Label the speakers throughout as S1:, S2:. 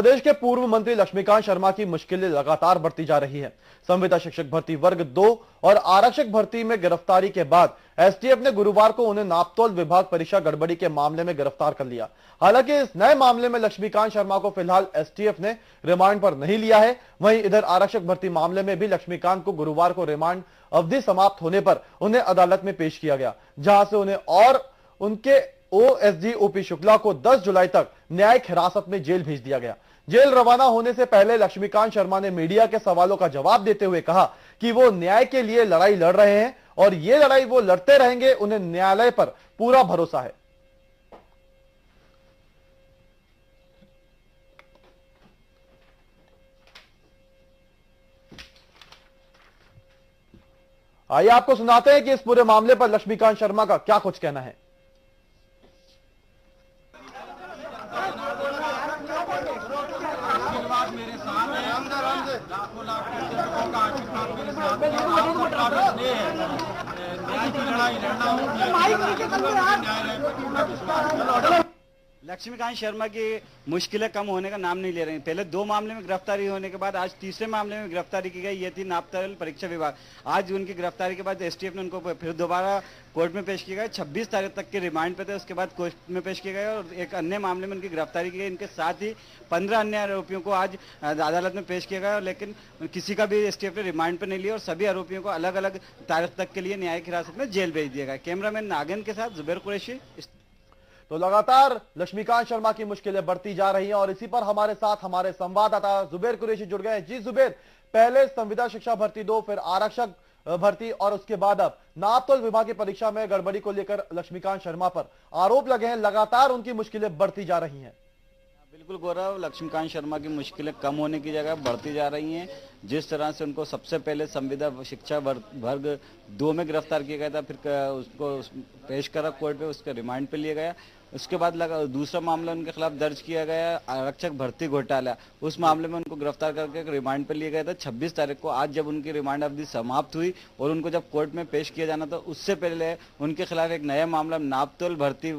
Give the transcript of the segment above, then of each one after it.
S1: प्रदेश के पूर्व मंत्री लक्ष्मीकांत शर्मा की मुश्किलें लगातार बढ़ती जा रही हैं। संविदा शिक्षक भर्ती वर्ग 2 और आरक्षक भर्ती में गिरफ्तारी के बाद एसटीएफ ने गुरुवार को उन्हें नापतोल विभाग परीक्षा गड़बड़ी के मामले में गिरफ्तार कर लिया। हालांकि इस नए मामले में लक्ष्मीकांत शर्मा को फिलहाल एसटीएफ ने रिमांड पर नहीं लिया है। वहीं इधर आरक्षक भर्ती मामले में भी लक्ष्मीकांत को गुरुवार को रिमांड अवधि समाप्त होने पर उन्हें अदालत में पेश किया गया, जहां से उन्हें और उनके ओएसडी ओपी शुक्ला को 10 जुलाई तक न्यायिक हिरासत में जेल भेज दिया गया। जेल रवाना होने से पहले लक्ष्मीकांत शर्मा ने मीडिया के सवालों का जवाब देते हुए कहा कि वो न्याय के लिए लड़ाई लड़ रहे हैं और ये लड़ाई वो लड़ते रहेंगे। उन्हें न्यायालय पर पूरा भरोसा है। आइए आपको सुनाते हैं कि इस पूरे मामले पर लक्ष्मीकांत शर्मा का क्या कुछ कहना है।
S2: मेरे साथ है, लाखों लाख लोगों का आशीर्वाद मेरे साथ है। आपको प्राप्त नहीं है, न्याय की लड़ाई लड़ना हो, न्यायालय पर पूरा विश्वास।
S3: लक्ष्मीकांत शर्मा की मुश्किलें कम होने का नाम नहीं ले रही। पहले 2 मामले में गिरफ्तारी होने के बाद आज तीसरे मामले में गिरफ्तारी की गई। ये थी नापतोल परीक्षा विभाग। आज उनकी गिरफ्तारी के बाद एसटीएफ ने उनको फिर दोबारा कोर्ट में पेश किया गया। 26 तारीख तक के रिमांड पे थे, उसके बाद कोर्ट में पेश किए गए और एक अन्य मामले में उनकी गिरफ्तारी की गई। इनके साथ ही 15 अन्य आरोपियों को आज अदालत में पेश किया गया, लेकिन किसी का भी एसटीएफ ने रिमांड पर नहीं लिया और सभी आरोपियों को अलग अलग तारीख तक के लिए न्यायिक हिरासत में जेल भेज दिया गया। कैमरामैन नागन के साथ जुबैर कुरैशी।
S1: तो लगातार लक्ष्मीकांत शर्मा की मुश्किलें बढ़ती जा रही हैं और इसी पर हमारे साथ हमारे संवाददाता जुबैर कुरैशी जुड़ गए हैं। जी जुबैर, पहले संविदा शिक्षा भर्ती 2, फिर आरक्षक भर्ती और उसके बाद अब नापतोल विभाग की परीक्षा में गड़बड़ी को लेकर लक्ष्मीकांत शर्मा पर आरोप लगे हैं। लगातार उनकी मुश्किलें बढ़ती जा रही हैं।
S3: बिल्कुल गौरव, लक्ष्मीकांत शर्मा की मुश्किलें कम होने की जगह बढ़ती जा रही हैं। जिस तरह से उनको सबसे पहले संविदा शिक्षा वर्ग 2 में गिरफ्तार किया गया था, फिर उसको पेश करा कोर्ट पे, उसके रिमांड पे लिया गया। उसके बाद दूसरा मामला उनके खिलाफ दर्ज किया गया, आरक्षक भर्ती घोटाला। उस मामले में उनको गिरफ्तार करके रिमांड पर लिया गया था 26 तारीख को। आज जब उनकी रिमांड अवधि समाप्त हुई और उनको जब कोर्ट में पेश किया जाना था, उससे पहले उनके खिलाफ एक नया मामला नापतोल भर्ती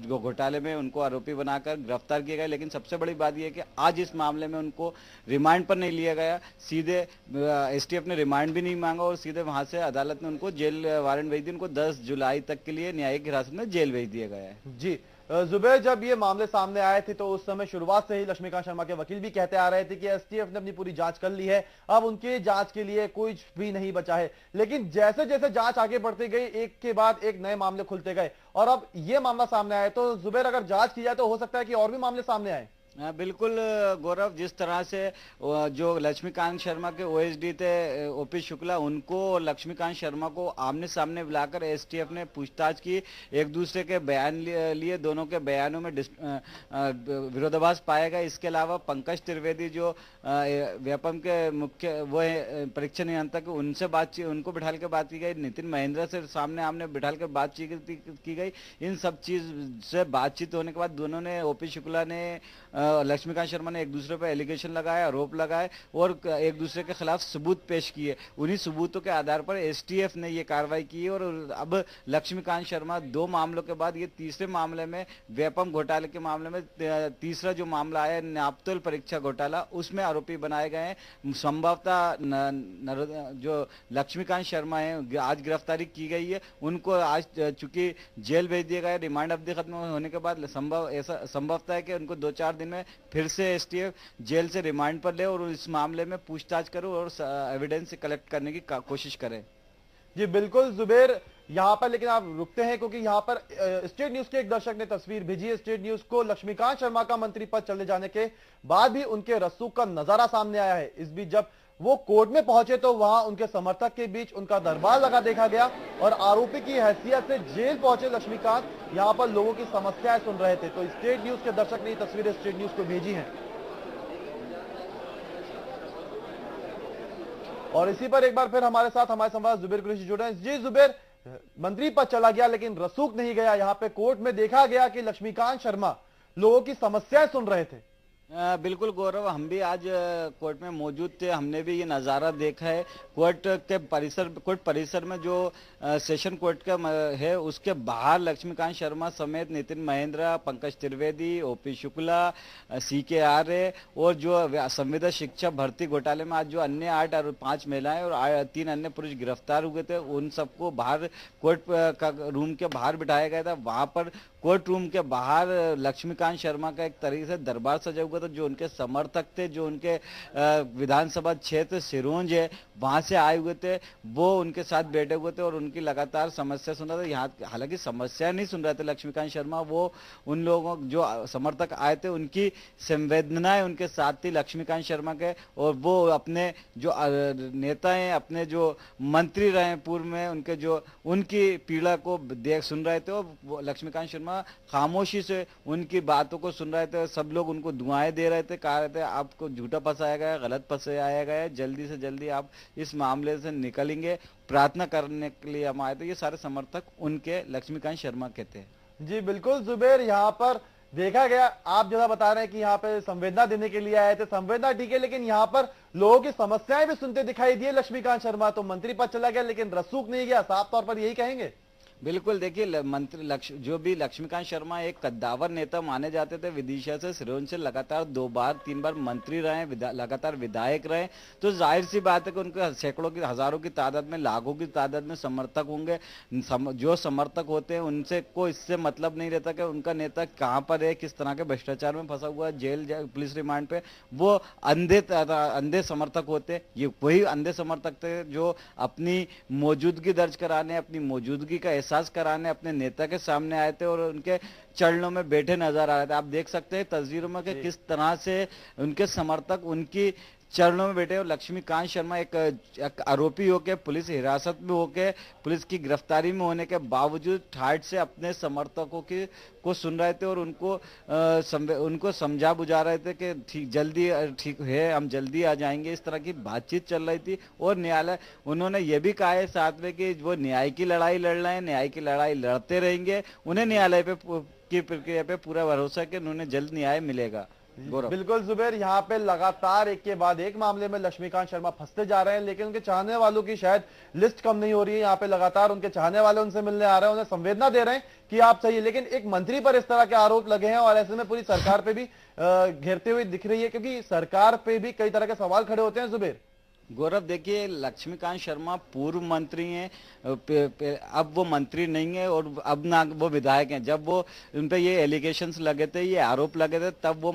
S3: घोटाले में उनको आरोपी बनाकर गिरफ्तार किया गया। लेकिन सबसे बड़ी बात यह है कि आज इस मामले में उनको रिमांड पर नहीं लिया गया। सीधे एसटीएफ ने रिमांड भी नहीं मांगा और सीधे वहां से अदालत ने उनको जेल वारंट भेज दी। उनको 10 जुलाई तक के लिए न्यायिक हिरासत में जेल भेज दिया गया है।
S1: जी जुबैर, जब ये मामले सामने आए थे तो उस समय शुरुआत से ही लक्ष्मीकांत शर्मा के वकील भी कहते आ रहे थे कि एसटीएफ ने अपनी पूरी जांच कर ली है, अब उनकी जांच के लिए कुछ भी नहीं बचा है। लेकिन जैसे जैसे जांच आगे बढ़ती गई, एक के बाद एक नए मामले खुलते गए और अब ये मामला सामने आया। तो जुबैर, अगर जांच की जाए तो हो सकता है कि और भी मामले सामने आए।
S3: बिल्कुल गौरव, जिस तरह से जो लक्ष्मीकांत शर्मा के ओएसडी थे ओपी शुक्ला, उनको लक्ष्मीकांत शर्मा को आमने सामने बुलाकर एसटीएफ ने पूछताछ की, एक दूसरे के बयान लिए, दोनों के बयानों में विरोधाभास पाया गया। इसके अलावा पंकज त्रिवेदी जो व्यापम के मुख्य वो परीक्षा नियंत्रक, उनसे बातचीत, उनको बिठाल के बात की गई। नितिन महेंद्र से सामने आमने बिठाल के बातचीत की गई। इन सब चीज से बातचीत होने के बाद दोनों ने, ओपी शुक्ला ने, लक्ष्मीकांत शर्मा ने एक दूसरे पर एलिगेशन लगाए, आरोप लगाए और एक दूसरे के खिलाफ सबूत पेश किए। उन्हीं सबूतों के आधार पर एसटीएफ ने ये कार्रवाई की और अब लक्ष्मीकांत शर्मा 2 मामलों के बाद ये तीसरे मामले में, व्यापम घोटाले के मामले में तीसरा जो मामला आया नापतोल परीक्षा घोटाला, उसमें आरोपी बनाए गए हैं। संभवतः जो लक्ष्मीकांत शर्मा है, आज गिरफ्तारी की गई है, उनको आज चूंकि जेल भेज दिया गया। रिमांड अवधि खत्म होने के बाद संभवतः है कि उनको 2-4 दिन में फिर से एसटीएफ जेल से रिमांड पर ले और इस मामले में पूछताछ करे और एविडेंस कलेक्ट करने की कोशिश करें।
S1: जी बिल्कुल जुबैर, यहां पर लेकिन आप रुकते हैं क्योंकि यहां पर स्टेट न्यूज के एक दर्शक ने तस्वीर भेजी है स्टेट न्यूज को। लक्ष्मीकांत शर्मा का मंत्री पद चले जाने के बाद भी उनके रसूख का नजारा सामने आया है। इस बीच जब वो कोर्ट में पहुंचे तो वहां उनके समर्थक के बीच उनका दरबार लगा देखा गया और आरोपी की हैसियत से जेल पहुंचे लक्ष्मीकांत यहां पर लोगों की समस्याएं सुन रहे थे। तो स्टेट न्यूज के दर्शक ने ये तस्वीरें स्टेट न्यूज को भेजी हैं और इसी पर एक बार फिर हमारे साथ हमारे संवाददाता जुबैर कुरैशी जुड़े हैं। जी जुबैर, मंत्री पद चला गया लेकिन रसूख नहीं गया। यहां पे कोर्ट में देखा गया कि लक्ष्मीकांत शर्मा लोगों की समस्याएं सुन रहे थे।
S3: बिल्कुल गौरव, हम भी आज कोर्ट में मौजूद थे, हमने भी ये नज़ारा देखा है। कोर्ट परिसर में जो सेशन कोर्ट का है, उसके बाहर लक्ष्मीकांत शर्मा समेत नितिन महेंद्र, पंकज त्रिवेदी, ओपी शुक्ला, CK आर्य और जो संविदा शिक्षा भर्ती घोटाले में आज जो अन्य 8 और 5 महिलाएं और 3 अन्य पुरुष गिरफ्तार हुए थे, उन सबको बाहर कोर्ट का रूम के बाहर बिठाया गया था। वहां पर कोर्ट रूम के बाहर लक्ष्मीकांत शर्मा का एक तरीके से दरबार सजा हुआ था। जो उनके समर्थक थे, जो उनके विधानसभा क्षेत्र सिरोंज है, वहां से आए हुए थे, वो उनके साथ बैठे हुए थे और उनकी लगातार समस्या सुन रहे थे। यहाँ हालांकि समस्या नहीं सुन रहे थे लक्ष्मीकांत शर्मा, वो उन लोगों जो समर्थक आए थे उनकी संवेदनाएं उनके साथ थी लक्ष्मीकांत शर्मा के, और वो अपने जो नेता हैं, अपने जो मंत्री रहे पूर्व में, उनके जो उनकी पीड़ा को देख सुन रहे थे। और लक्ष्मीकांत शर्मा खामोशी से उनकी बातों को सुन रहे थे। सब लोग उनको दुआएं दे रहे थे, कह रहे थे आपको झूठा फंसाया गया, गलत फंसाया गया है, जल्दी से जल्दी आप इस मामले से निकलेंगे, प्रार्थना करने के लिए हम आए थे। ये सारे समर्थक उनके लक्ष्मीकांत शर्मा के थे।
S1: जी बिल्कुल जुबेर, यहाँ पर देखा गया, आप जैसा बता रहे हैं कि यहाँ पे संवेदना देने के लिए आए थे, संवेदना ठीक है, लेकिन यहाँ पर लोगों की समस्याएं भी सुनते दिखाई दिए लक्ष्मीकांत शर्मा। तो मंत्री पद चला गया लेकिन रसूख नहीं गया, साफ तौर पर यही कहेंगे।
S3: बिल्कुल, देखिए मंत्री जो भी लक्ष्मीकांत शर्मा एक कद्दावर नेता माने जाते थे, विदिशा से सिरोंज से लगातार 2-3 बार मंत्री रहे, लगातार विधायक रहे, तो जाहिर सी बात है कि उनके सैकड़ों की, हजारों की तादाद में, लाखों की तादाद में समर्थक होंगे। जो समर्थक होते हैं उनसे कोई इससे मतलब नहीं रहता कि उनका नेता कहाँ पर है, किस तरह के भ्रष्टाचार में फंसा हुआ है, जेल पुलिस रिमांड पे, वो अंधे समर्थक होते। ये वही अंधे समर्थक थे जो अपनी मौजूदगी दर्ज कराने, अपनी मौजूदगी का एहसास कराने अपने नेता के सामने आए थे और उनके चरणों में बैठे नजर आ रहे थे। आप देख सकते हैं तस्वीरों में कि किस तरह से उनके समर्थक उनकी चरणों में बैठे। और लक्ष्मीकांत शर्मा एक आरोपी होके, पुलिस हिरासत में होके, पुलिस की गिरफ्तारी में होने के बावजूद ठाठ से अपने समर्थकों को सुन रहे थे और उनको समझा बुझा रहे थे कि ठीक है, हम जल्दी आ जाएंगे। इस तरह की बातचीत चल रही थी। और न्यायालय, उन्होंने ये भी कहा है साथ में कि वो न्याय की लड़ाई लड़ रहे हैं, न्याय की लड़ाई लड़ते रहेंगे। उन्हें न्यायालय की प्रक्रिया पे पूरा भरोसा है कि उन्हें जल्द न्याय मिलेगा।
S1: बिल्कुल जुबेर, यहाँ पे लगातार एक के बाद एक मामले में लक्ष्मीकांत शर्मा फंसते जा रहे हैं, लेकिन उनके चाहने वालों की शायद लिस्ट कम नहीं हो रही है। यहाँ पे लगातार उनके चाहने वाले उनसे मिलने आ रहे हैं, उन्हें संवेदना दे रहे हैं कि आप सही है, लेकिन एक मंत्री पर इस तरह के आरोप लगे हैं और ऐसे में पूरी सरकार पे भी घेरते हुए दिख रही है, क्योंकि सरकार पे भी कई तरह के सवाल खड़े होते हैं। जुबेर
S3: गौरव, देखिए लक्ष्मीकांत शर्मा पूर्व मंत्री हैं, अब वो मंत्री नहीं है और अब ना वो विधायक हैं। जब वो उन पे ये एलिगेशंस लगे थे, ये आरोप लगे थे, तब वो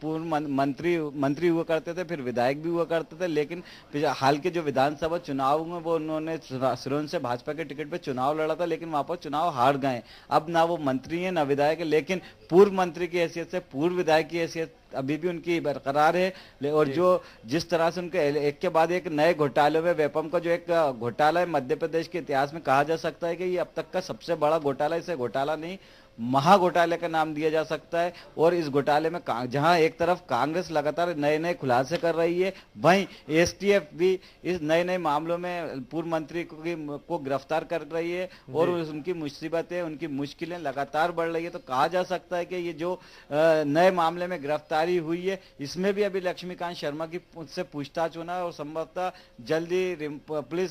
S3: पूर्व मंत्री हुआ करते थे, फिर विधायक भी हुआ करते थे। लेकिन हाल के जो विधानसभा चुनाव में वो उन्होंने सिरोंज से भाजपा के टिकट पे चुनाव लड़ा था, लेकिन वहां पर चुनाव हार गए। अब ना वो मंत्री है ना विधायक है, लेकिन पूर्व मंत्री की हैसियत से, पूर्व विधायक की हैसियत अभी भी उनकी बरकरार है। और जो जिस तरह से उनके एक के बाद एक नए घोटाले में, वेपम का जो एक घोटाला है मध्य प्रदेश के इतिहास में, कहा जा सकता है कि ये अब तक का सबसे बड़ा घोटाला, इसे घोटाला नहीं महाघोटाले का नाम दिया जा सकता है। और इस घोटाले में जहां एक तरफ कांग्रेस लगातार नए नए खुलासे कर रही है, वहीं STF भी इस नए नए मामलों में पूर्व मंत्री को गिरफ्तार कर रही है और उनकी मुसीबतें, उनकी मुश्किलें लगातार बढ़ रही है। तो कहा जा सकता है कि ये जो नए मामले में गिरफ्तारी हुई है, इसमें भी अभी लक्ष्मीकांत शर्मा की से पूछताछ होना है और संभवतः जल्दी पुलिस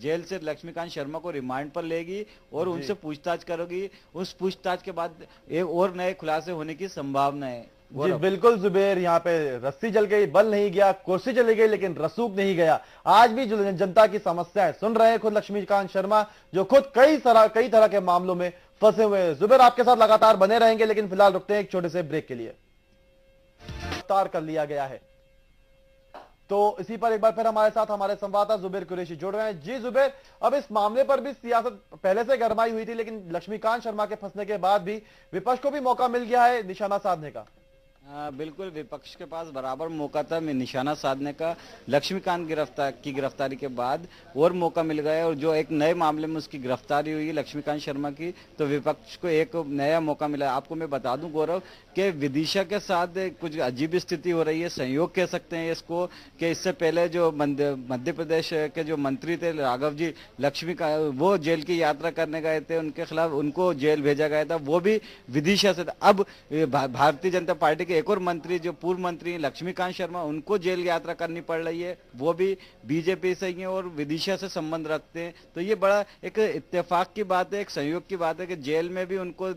S3: जेल से लक्ष्मीकांत शर्मा को रिमांड पर लेगी और उनसे पूछताछ करेगी। उस पूछताछ के बाद एक और नए खुलासे होने की संभावना है।
S1: जी बिल्कुल जुबेर, यहाँ पे रस्सी जल गई, बल नहीं गया, कुर्सी चली गई, लेकिन रसूख नहीं गया। आज भी जो जनता की समस्याएं सुन रहे हैं खुद लक्ष्मीकांत शर्मा, जो खुद कई तरह के मामलों में फंसे हुए हैं। जुबेर आपके साथ लगातार बने रहेंगे, लेकिन फिलहाल रुकते हैं एक छोटे से ब्रेक के लिए। गिरफ्तार कर लिया गया है, तो इसी पर एक बार फिर हमारे साथ हमारे संवाददाता जुबेर कुरैशी जुड़ रहे हैं। जी जुबेर, अब इस मामले पर भी सियासत पहले से गरमाई हुई थी, लेकिन लक्ष्मीकांत शर्मा के फंसने के बाद भी विपक्ष को भी मौका मिल गया है निशाना साधने का।
S3: बिल्कुल, विपक्ष के पास बराबर मौका था निशाना साधने का। लक्ष्मीकांत की गिरफ्तारी के बाद और मौका मिल गया और जो एक नए मामले में उसकी गिरफ्तारी हुई लक्ष्मीकांत शर्मा की, तो विपक्ष को एक नया मौका मिला। आपको मैं बता दूं गौरव कि विदिशा के साथ कुछ अजीब स्थिति हो रही है, संयोग कह सकते हैं इसको, कि इससे पहले जो मध्य प्रदेश के जो मंत्री थे राघव जी लक्ष्मी का, वो जेल की यात्रा करने गए थे, उनके खिलाफ उनको जेल भेजा गया था, वो भी विदिशा से था। अब भारतीय जनता पार्टी के एक और मंत्री जो पूर्व मंत्री लक्ष्मीकांत शर्मा, उनको जेल यात्रा करनी पड़ रही है, वो भी बीजेपी से ही है और विदिशा से संबंध रखते हैं। तो ये बड़ा एक इत्तेफाक की बात है, एक संयोग की बात है कि जेल में भी उनको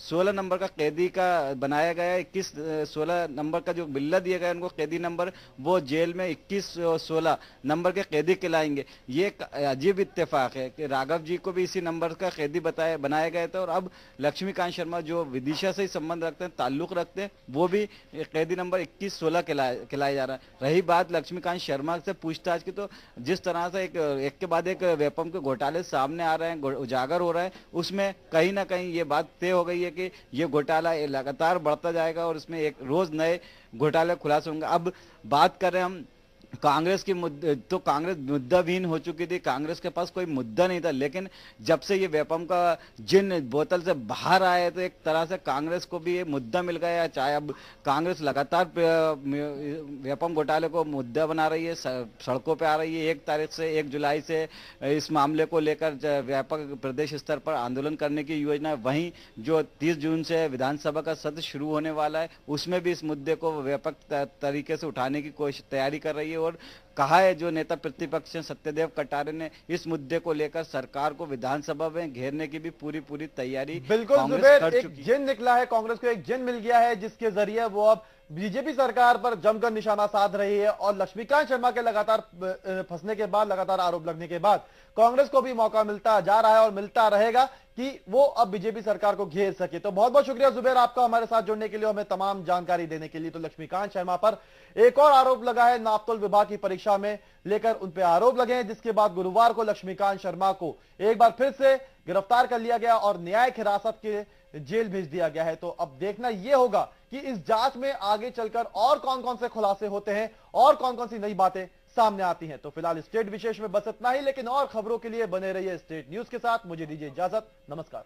S3: 16 नंबर का कैदी का बनाया गया है। 16 नंबर का जो बिल्ला दिया गया उनको कैदी नंबर, वो जेल में 16 नंबर के कैदी कहलाएंगे। ये एक अजीब इत्तेफाक है कि राघव जी को भी इसी नंबर का कैदी बनाया गया था और अब लक्ष्मीकांत शर्मा जो विदिशा से ही संबंध रखते हैं, ताल्लुक रखते हैं, वो भी कैदी नंबर 21-16 कहलाया जा रहा है। रही बात लक्ष्मीकांत शर्मा से पूछताछ की, तो जिस तरह से एक के बाद एक वेपम के घोटाले सामने आ रहे हैं, उजागर हो रहा है, उसमें कहीं ना कहीं ये बात तय हो गई है कि ये घोटाला लगातार बढ़ता जाएगा और इसमें एक रोज नए घोटाले खुलासे होंगे। अब बात करें हम कांग्रेस की मुद्दे, तो कांग्रेस मुद्दाविहीन हो चुकी थी, कांग्रेस के पास कोई मुद्दा नहीं था। लेकिन जब से ये वेपम का जिन बोतल से बाहर आए तो एक तरह से कांग्रेस को भी ये मुद्दा मिल गया है। चाहे अब कांग्रेस लगातार वेपम घोटाले को मुद्दा बना रही है, सड़कों पे आ रही है। 1 तारीख से 1 जुलाई से इस मामले को लेकर व्यापक प्रदेश स्तर पर आंदोलन करने की योजना है। वहीं जो 30 जून से विधानसभा का सत्र शुरू होने वाला है, उसमें भी इस मुद्दे को व्यापक तरीके से उठाने की कोशिश तैयारी कर रही है। और कहा है जो नेता प्रतिपक्ष हैं सत्यदेव कटारे ने, इस मुद्दे को लेकर सरकार को विधानसभा में घेरने की भी पूरी तैयारी
S1: बिल्कुल जुबेर, एक जिन निकला है, कांग्रेस को एक जिन मिल गया है जिसके जरिए वो अब बीजेपी सरकार पर जमकर निशाना साध रही है। और लक्ष्मीकांत शर्मा के लगातार फंसने के बाद, लगातार आरोप लगने के बाद कांग्रेस को भी मौका मिलता जा रहा है और मिलता रहेगा कि वो अब बीजेपी सरकार को घेर सके। तो बहुत बहुत शुक्रिया जुबेर आपका हमारे साथ जुड़ने के लिए, हमें तमाम जानकारी देने के लिए। तो लक्ष्मीकांत शर्मा पर एक और आरोप लगा है, नापतोल विभाग की परीक्षा में लेकर उन पर आरोप लगे हैं, जिसके बाद गुरुवार को लक्ष्मीकांत शर्मा को एक बार फिर से गिरफ्तार कर लिया गया और न्यायिक हिरासत के जेल भेज दिया गया है। तो अब देखना यह होगा कि इस जांच में आगे चलकर और कौन कौन से खुलासे होते हैं और कौन कौन सी नई बातें सामने आती हैं। तो फिलहाल स्टेट विशेष में बस इतना ही, लेकिन और खबरों के लिए बने रहिए स्टेट न्यूज के साथ। मुझे दीजिए इजाजत, नमस्कार।